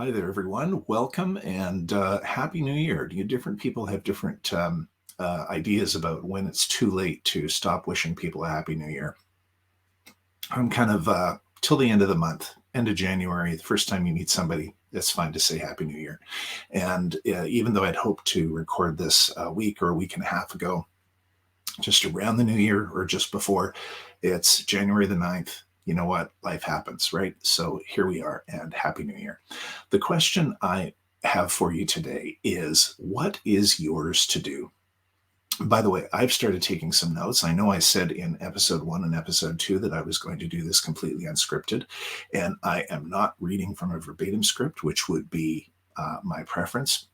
Hi there, everyone. Welcome and Happy New Year. Different people have different ideas about when it's too late to stop wishing people a Happy New Year. I'm kind of till the end of the month, end of January, the first time you meet somebody, it's fine to say Happy New Year. And even though I'd hoped to record this a week or a week and a half ago, just around the new year or just before, it's January the 9th. You know what? Life happens, right? So here we are, and Happy New Year. The question I have for you today is, what is yours to do? By the way, I've started taking some notes. I know I said in episode 1 and episode 2 that I was going to do this completely unscripted, and I am not reading from a verbatim script, which would be my preference.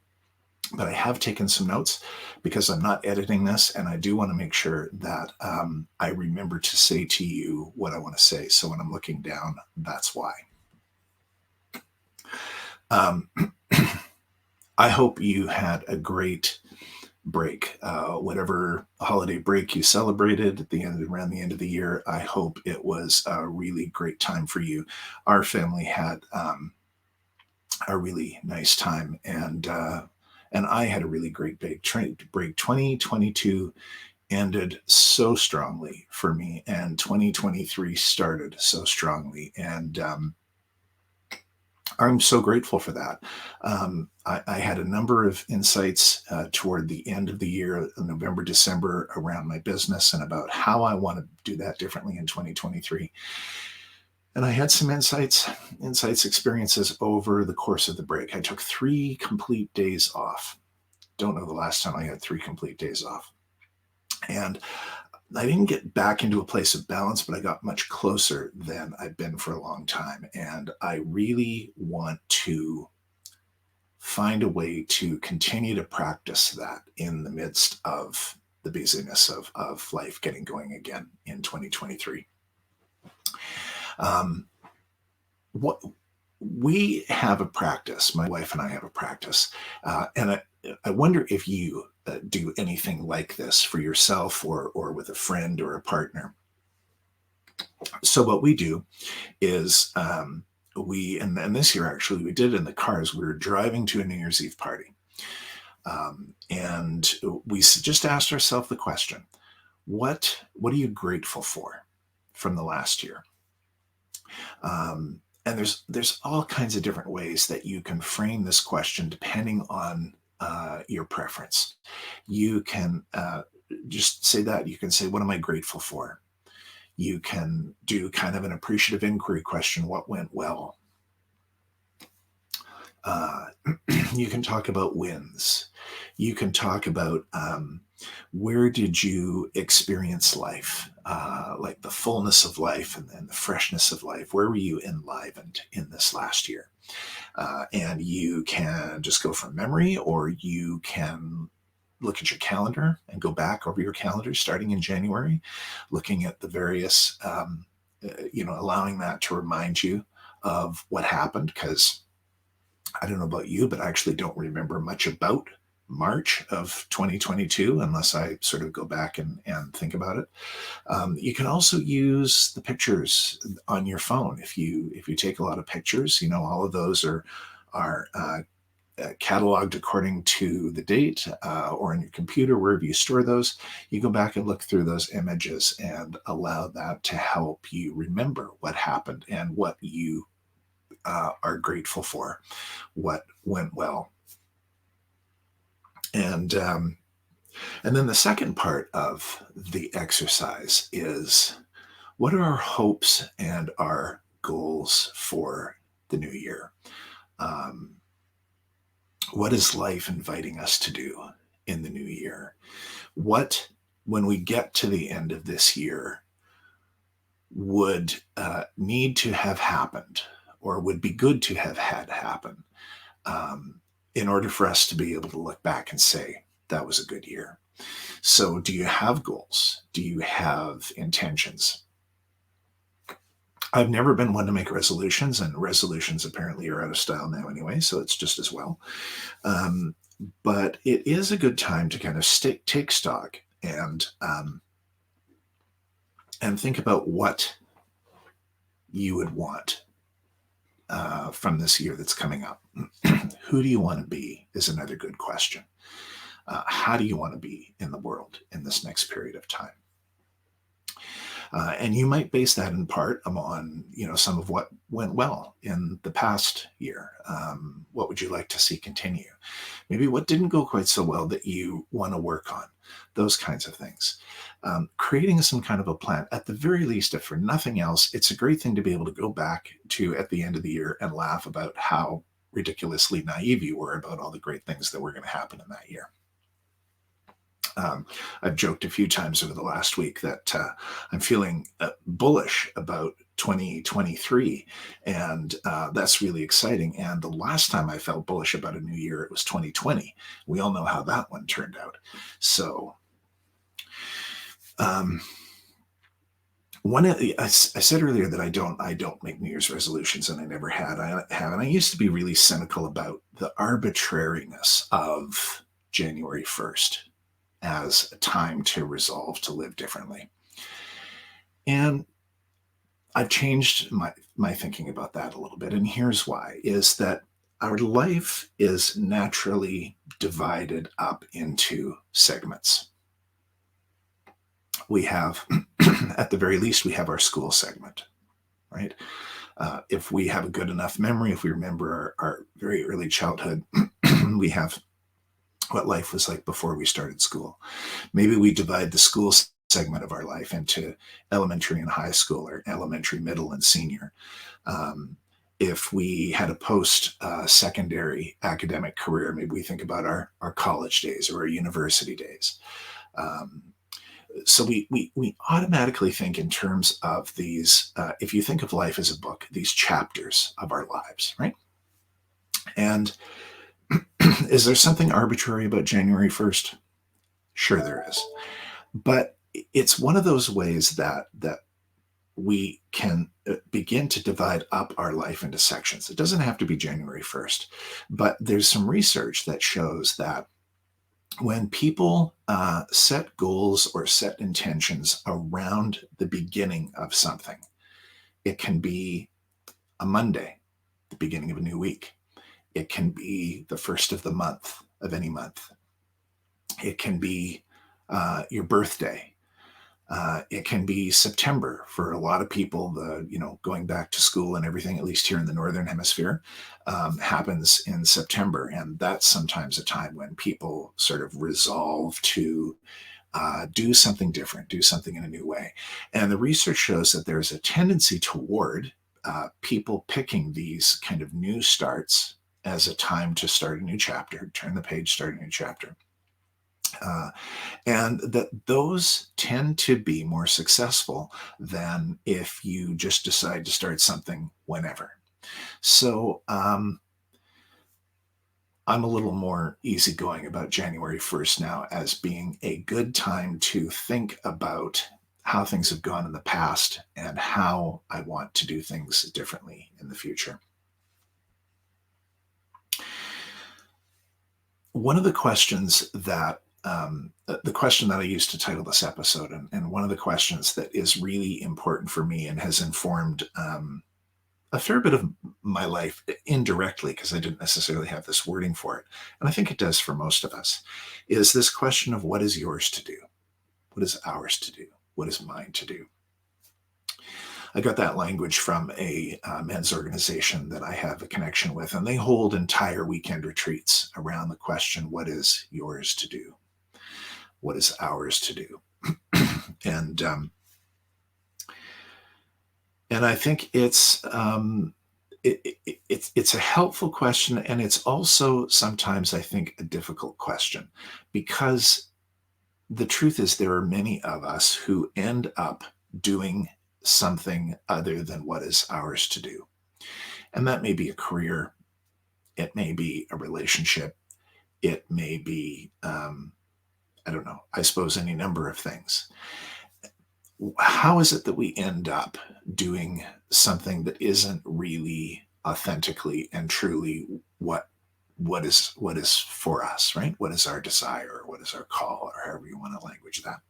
But I have taken some notes because I'm not editing this, and I do want to make sure that I remember to say to you what I want to say. So when I'm looking down, that's why. I hope you had a great break, whatever holiday break you celebrated at the end, around the end of the year. I hope it was a really great time for you. Our family had a really nice time, and I had a really great break. 2022 ended so strongly for me, and 2023 started so strongly, and I'm so grateful for that. I had a number of insights toward the end of the year, November, December, around my business and about how I want to do that differently in 2023. And I had some experiences over the course of the break. I took 3 complete days off. Don't know the last time I had 3 complete days off. And I didn't get back into a place of balance, but I got much closer than I've been for a long time. And I really want to find a way to continue to practice that in the midst of the busyness of life getting going again in 2023. What we have a practice, my wife and I have a practice, and I wonder if you do anything like this for yourself or with a friend or a partner. So what we do is and this year actually we did it in the cars. We were driving to a New Year's Eve party, and we just asked ourselves the question: what are you grateful for from the last year? And there's all kinds of different ways that you can frame this question depending on your preference. You can just say that. You can say, "What am I grateful for?" You can do kind of an appreciative inquiry question: "What went well?" Uh, you can talk about wins. You can talk about where did you experience life, like the fullness of life and the freshness of life. Where were you enlivened in this last year? And you can just go from memory, or you can look at your calendar and go back over your calendar starting in January, looking at the various, allowing that to remind you of what happened. Because I don't know about you, but I actually don't remember much about March of 2022 unless I sort of go back and think about it. You can also use the pictures on your phone. If you take a lot of pictures, all of those are cataloged according to the date, or in your computer, wherever you store those. You go back and look through those images and allow that to help you remember what happened and what you are grateful for, what went well. And then the second part of the exercise is, what are our hopes and our goals for the new year? What is life inviting us to do in the new year? What, when we get to the end of this year, would need to have happened, or would be good to have had happen, in order for us to be able to look back and say, that was a good year? So do you have goals? Do you have intentions? I've never been one to make resolutions, and resolutions apparently are out of style now anyway, so it's just as well. But it is a good time to kind of take stock and think about what you would want from this year that's coming up. Who do you want to be is another good question. How do you want to be in the world in this next period of time? And you might base that in part on, some of what went well in the past year. What would you like to see continue? Maybe what didn't go quite so well that you want to work on, those kinds of things. Creating some kind of a plan, at the very least, if for nothing else, it's a great thing to be able to go back to at the end of the year and laugh about how ridiculously naive you were about all the great things that were going to happen in that year. I've joked a few times over the last week that I'm feeling bullish about 2023, and that's really exciting. And the last time I felt bullish about a new year, it was 2020. We all know how that one turned out. So, I said earlier that I don't make New Year's resolutions, and I never had. I have, and I used to be really cynical about the arbitrariness of January 1st. As a time to resolve to live differently. And I've changed my thinking about that a little bit. And here's why, is that our life is naturally divided up into segments. We have, at the very least, we have our school segment, right? If we have a good enough memory, if we remember our very early childhood, we have what life was like before we started school. Maybe we divide the school segment of our life into elementary and high school, or elementary, middle, and senior. If we had a post-secondary academic career, maybe we think about our college days or our university days. So we automatically think in terms of these, if you think of life as a book, these chapters of our lives, right? And is there something arbitrary about January 1st? Sure there is. But it's one of those ways that we can begin to divide up our life into sections. It doesn't have to be January 1st, but there's some research that shows that when people set goals or set intentions around the beginning of something, it can be a Monday, the beginning of a new week. It can be the first of the month, of any month. It can be your birthday. It can be September for a lot of people. Going back to school and everything, at least here in the Northern Hemisphere, happens in September. And that's sometimes a time when people sort of resolve to do something different, do something in a new way. And the research shows that there's a tendency toward people picking these kind of new starts as a time to start a new chapter, turn the page, start a new chapter. And that those tend to be more successful than if you just decide to start something whenever. So I'm a little more easygoing about January 1st now as being a good time to think about how things have gone in the past and how I want to do things differently in the future. One of the questions that the question that I used to title this episode, and one of the questions that is really important for me and has informed a fair bit of my life indirectly, because I didn't necessarily have this wording for it, and I think it does for most of us, is this question of what is yours to do? What is ours to do? What is mine to do? I got that language from a men's organization that I have a connection with, and they hold entire weekend retreats around the question, what is yours to do? What is ours to do? And I think it's a helpful question, and it's also sometimes, I think, a difficult question, because the truth is there are many of us who end up doing something other than what is ours to do. And that may be a career, it may be a relationship, it may be, I don't know, I suppose any number of things. How is it that we end up doing something that isn't really authentically and truly what is for us, right? What is our desire, or what is our call, or however you want to language that?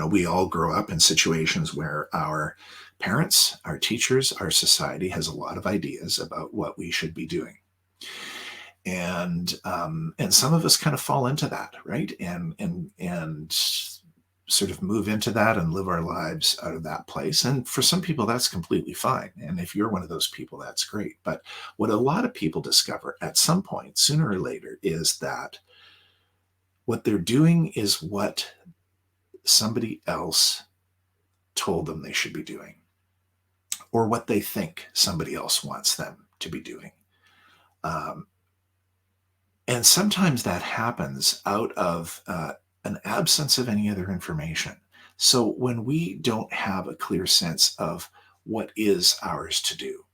We all grow up in situations where our parents, our teachers, our society has a lot of ideas about what we should be doing. And some of us kind of fall into that, right? And sort of move into that and live our lives out of that place. And for some people, that's completely fine. And if you're one of those people, that's great. But what a lot of people discover at some point, sooner or later, is that what they're doing is what somebody else told them they should be doing, or what they think somebody else wants them to be doing. Um, and sometimes that happens out of an absence of any other information. So when we don't have a clear sense of what is ours to do,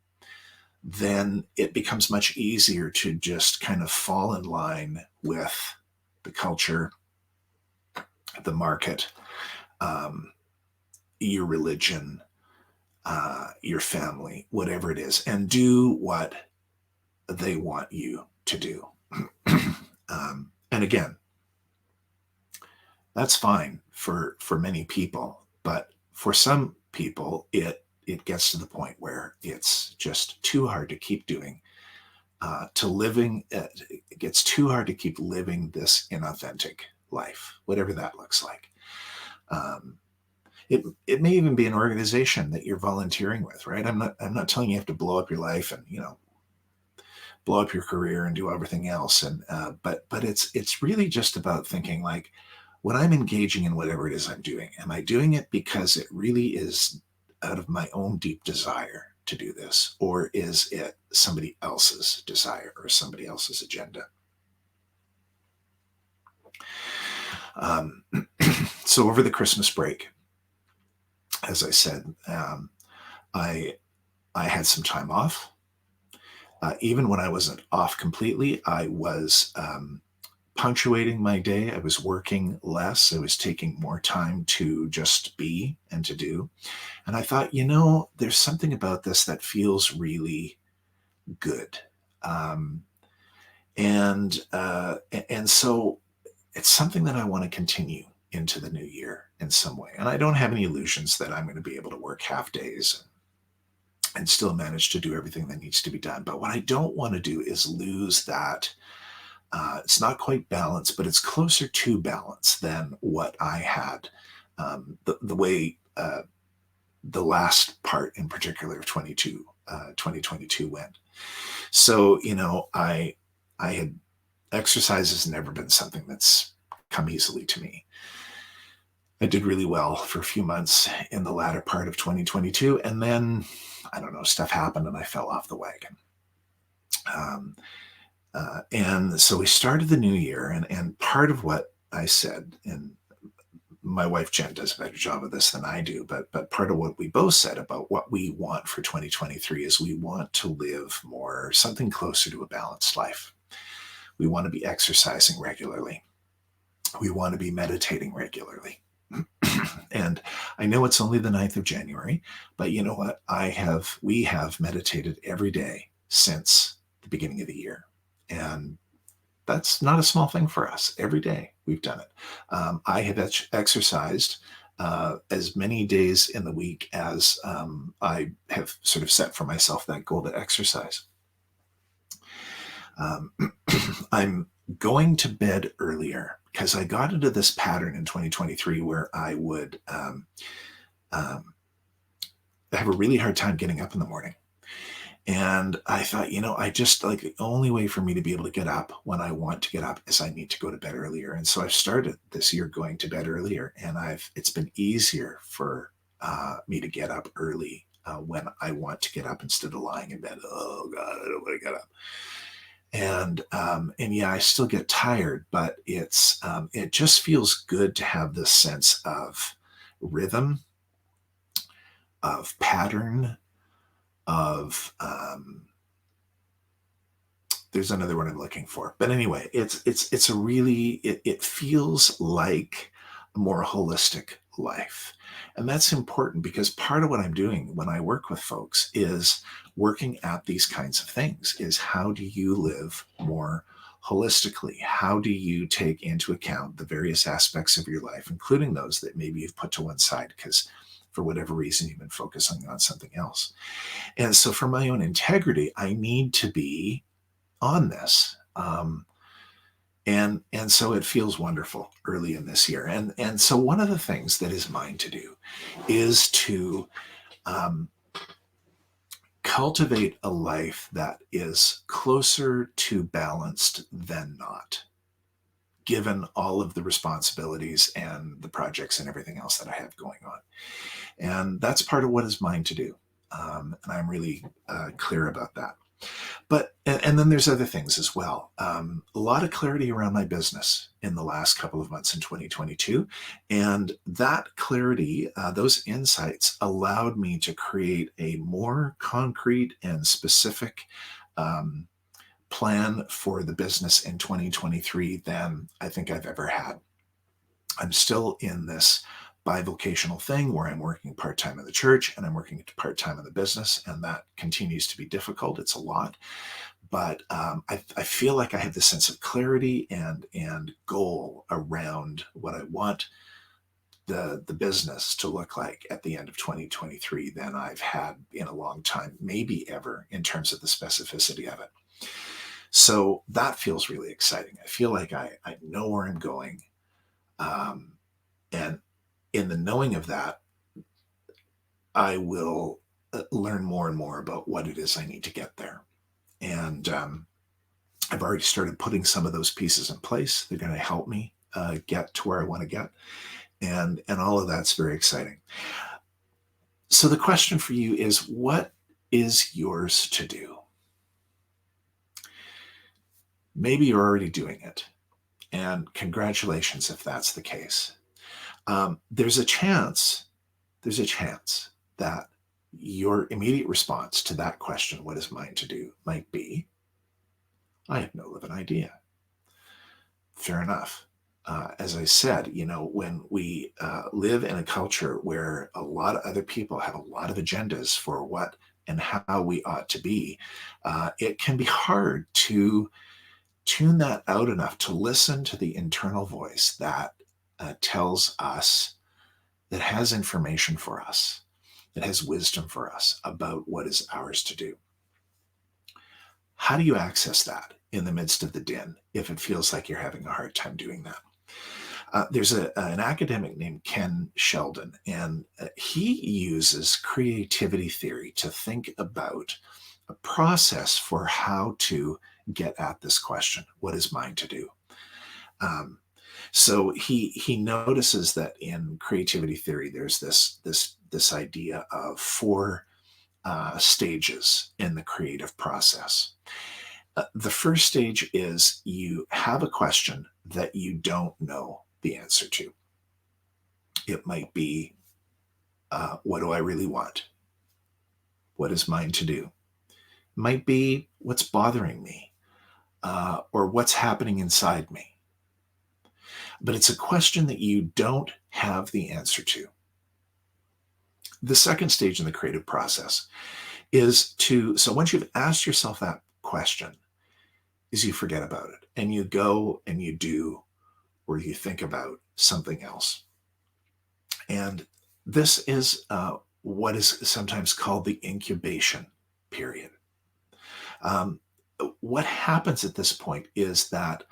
then it becomes much easier to just kind of fall in line with the culture, the market, um, your religion, your family, whatever it is, and do what they want you to do. And again, that's fine for many people, but for some people, it gets to the point where it's just too hard to keep doing. It gets too hard to keep living this inauthentic life, whatever that looks like. Um, it may even be an organization that you're volunteering with, right? I'm not telling you have to blow up your life and blow up your career and do everything else. And but it's really just about thinking like, when I'm engaging in whatever it is I'm doing, am I doing it because it really is out of my own deep desire to do this, or is it somebody else's desire or somebody else's agenda? Um, so over the Christmas break, as I said, I I had some time off. Even when I wasn't off completely, I was punctuating my day. I was working less. I was taking more time to just be and to do. And I thought, there's something about this that feels really good. Um, and so it's something that I want to continue into the new year in some way. And I don't have any illusions that I'm going to be able to work half days and still manage to do everything that needs to be done. But what I don't want to do is lose that. It's not quite balance, but it's closer to balance than what I had. The way the last part in particular of 2022 went. So, I had exercise has never been something that's come easily to me. I did really well for a few months in the latter part of 2022. And then, I don't know, stuff happened and I fell off the wagon. Um, and so we started the new year, and part of what I said, and my wife Jen does a better job of this than I do, but part of what we both said about what we want for 2023 is we want to live more, something closer to a balanced life. We want to be exercising regularly. We want to be meditating regularly. And I know it's only the 9th of January, but you know what? We have meditated every day since the beginning of the year. And that's not a small thing for us. Every day we've done it. I have exercised as many days in the week as I have sort of set for myself that goal to exercise. Um, I'm going to bed earlier because I got into this pattern in 2023 where I would um, have a really hard time getting up in the morning. And I thought, I just like the only way for me to be able to get up when I want to get up is I need to go to bed earlier. And so I've started this year going to bed earlier, and it's been easier for me to get up early when I want to get up instead of lying in bed. Oh God, I don't want to get up. And yeah, I still get tired, but it just feels good to have this sense of rhythm, of pattern, of there's another word I'm looking for, but anyway, it's a really it feels like a more holistic life. And that's important because part of what I'm doing when I work with folks is working at these kinds of things, is how do you live more holistically, how do you take into account the various aspects of your life, including those that maybe you've put to one side because for whatever reason you've been focusing on something else. And so for my own integrity, I need to be on this. And so it feels wonderful early in this year. And so one of the things that is mine to do is to um, cultivate a life that is closer to balanced than not, given all of the responsibilities and the projects and everything else that I have going on. And that's part of what is mine to do. And I'm really clear about that. But and then there's other things as well. A lot of clarity around my business in the last couple of months in 2022, and that clarity, those insights, allowed me to create a more concrete and specific um, plan for the business in 2023 than I think I've ever had. I'm still in this bivocational thing where I'm working part time in the church and I'm working part time in the business, and that continues to be difficult. It's a lot, but I feel like I have this sense of clarity and goal around what I want the business to look like at the end of 2023 than I've had in a long time, maybe ever, in terms of the specificity of it. So that feels really exciting. I feel like I know where I'm going. Um, and in the knowing of that, I will learn more and more about what it is I need to get there. And I've already started putting some of those pieces in place. They're going to help me get to where I want to get. And all of that's very exciting. So the question for you is, what is yours to do? Maybe you're already doing it. And congratulations if that's the case. There's a chance that your immediate response to that question, what is mine to do, might be, I have no living idea. Fair enough. As I said, when we live in a culture where a lot of other people have a lot of agendas for what and how we ought to be, it can be hard to tune that out enough to listen to the internal voice that tells us, that has information for us, that has wisdom for us about what is ours to do. How do you access that in the midst of the din if it feels like you're having a hard time doing that? There's an academic named Ken Sheldon, and he uses creativity theory to think about a process for how to get at this question, what is mine to do? So he notices that in creativity theory, there's this idea of four stages in the creative process. The first stage is you have a question that you don't know the answer to. It might be, what do I really want? What is mine to do? It might be, what's bothering me, or what's happening inside me. But it's a question that you don't have the answer to. The second stage in the creative process is so once you've asked yourself that question, is you forget about it and you go and you do, or you think about something else. And this is what is sometimes called the incubation period. What happens at this point is that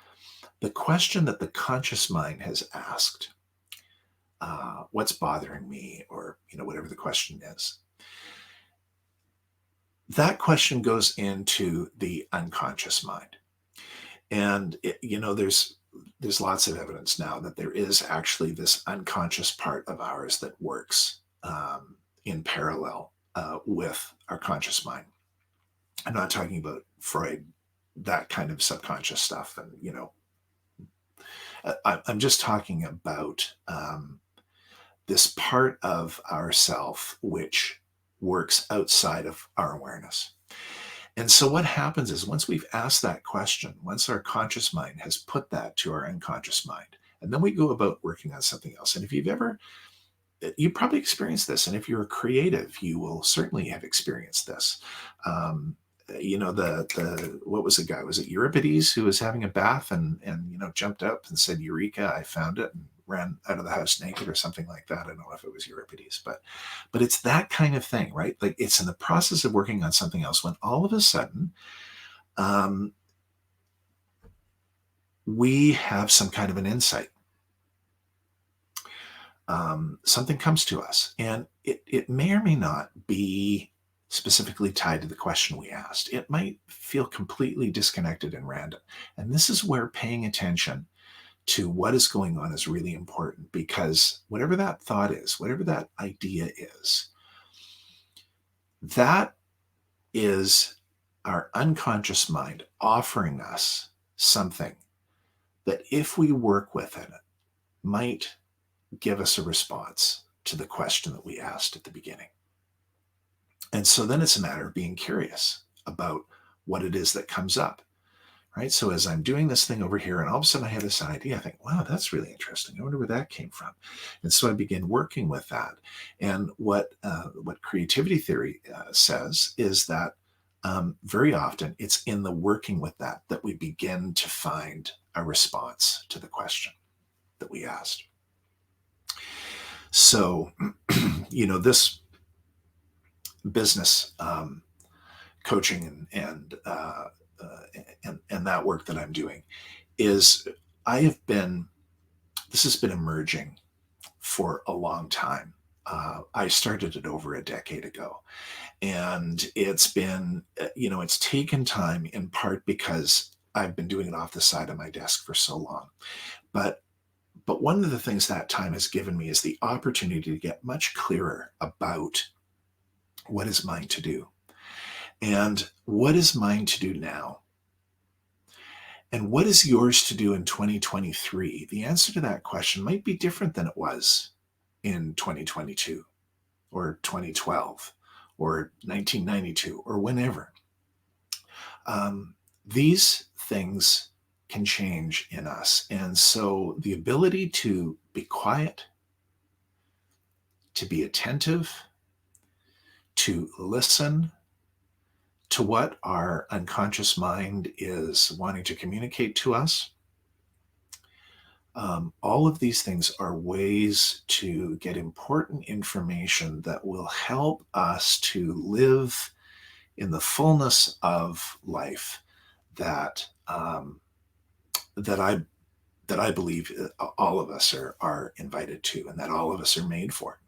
the question that the conscious mind has asked, what's bothering me, or whatever the question is, that question goes into the unconscious mind. And there's lots of evidence now that there is actually this unconscious part of ours that works in parallel with our conscious mind. I'm not talking about Freud, that kind of subconscious stuff, and I'm just talking about this part of ourself which works outside of our awareness. And so what happens is, once we've asked that question, once our conscious mind has put that to our unconscious mind, and then we go about working on something else. And if you probably experienced this, and if you're a creative, you will certainly have experienced this. what was the guy? Was it Euripides who was having a bath and jumped up and said, "Eureka! I found it," and ran out of the house naked or something like that. I don't know if it was Euripides, but it's that kind of thing, right? Like it's in the process of working on something else when all of a sudden um, we have some kind of an insight. Something comes to us, and it may or may not be specifically tied to the question we asked. It might feel completely disconnected and random. And this is where paying attention to what is going on is really important, because whatever that thought is, whatever that idea is, that is our unconscious mind offering us something that, if we work with it, might give us a response to the question that we asked at the beginning. And so then it's a matter of being curious about what it is that comes up, right? So as I'm doing this thing over here, and all of a sudden I have this idea, I think, wow, that's really interesting. I wonder where that came from. And so I begin working with that. And what creativity theory says is that very often it's in the working with that that we begin to find a response to the question that we asked. So, this business coaching and that work that I'm doing is I have been this has been emerging for a long time. I started it over a decade ago, and it's been it's taken time, in part because I've been doing it off the side of my desk for so long. But one of the things that time has given me is the opportunity to get much clearer about what is mine to do and what is mine to do now. And what is yours to do in 2023? The answer to that question might be different than it was in 2022 or 2012 or 1992 or whenever. These things can change in us. And so the ability to be quiet, to be attentive, to listen to what our unconscious mind is wanting to communicate to us. All of these things are ways to get important information that will help us to live in the fullness of life that that I that I believe all of us are invited to, and that all of us are made for,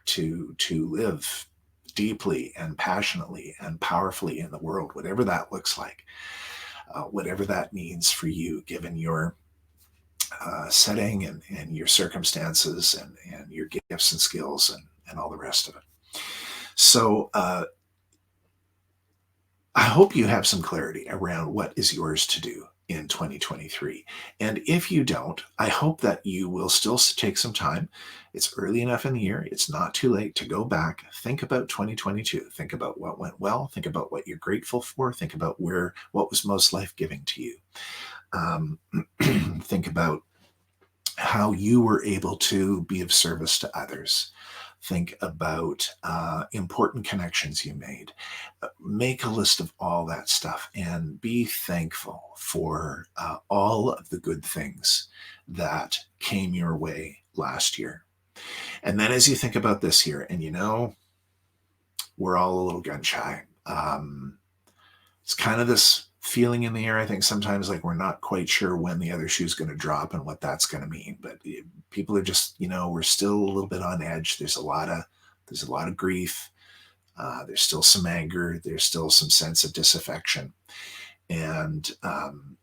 to live deeply and passionately and powerfully in the world, whatever that looks like, whatever that means for you, given your setting and your circumstances and your gifts and skills and all the rest of it. So I hope you have some clarity around what is yours to do in 2023. And if you don't, I hope that you will still take some time. It's early enough in the year. It's not too late to go back, think about 2022, think about what went well, think about what you're grateful for, think about what was most life-giving to you. Think about how you were able to be of service to others. Think about important connections you made. Make a list of all that stuff and be thankful for all of the good things that came your way last year. And then as you think about this year, and we're all a little gun shy. It's kind of this feeling in the air, I think, sometimes, like we're not quite sure when the other shoe's going to drop and what that's going to mean. But people are just, we're still a little bit on edge. There's a lot of grief. There's still some anger. There's still some sense of disaffection, and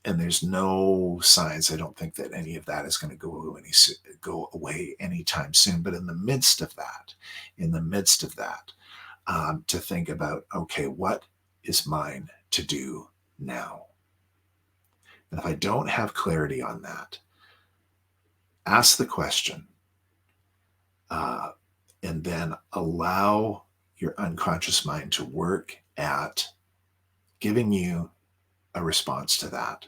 there's no signs, I don't think, that any of that is going to go away anytime soon. But in the midst of that, to think about, okay, what is mine to do now? And if I don't have clarity on that, ask the question, and then allow your unconscious mind to work at giving you a response to that,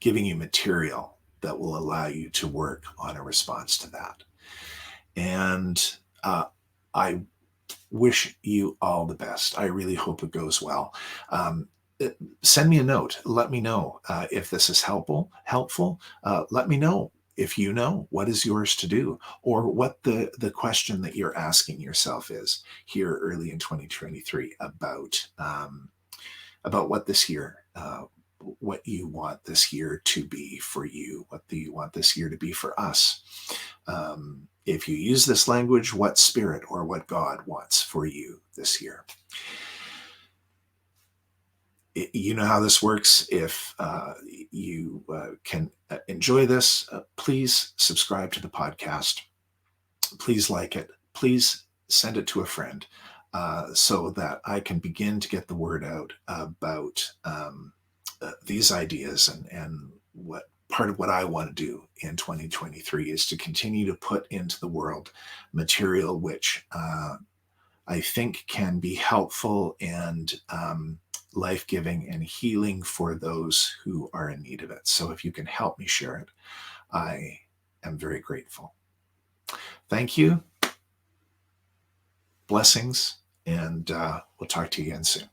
giving you material that will allow you to work on a response to that. And I Wish you all the best. I really hope it goes well. Um, uh, Send me a note. Let me know if this is helpful. Let me know if you know what is yours to do, or what the question that you're asking yourself is here early in 2023 about what this year, what you want this year to be for you, what do you want this year to be for us. If you use this language, what spirit or what God wants for you this year. You know how this works. If you can enjoy this, please subscribe to the podcast. Please like it. Please send it to a friend, so that I can begin to get the word out about these ideas, and what part of what I want to do in 2023 is to continue to put into the world material which I think can be helpful and life-giving and healing for those who are in need of it. So if you can help me share it, I am very grateful. Thank you. Blessings, and we'll talk to you again soon.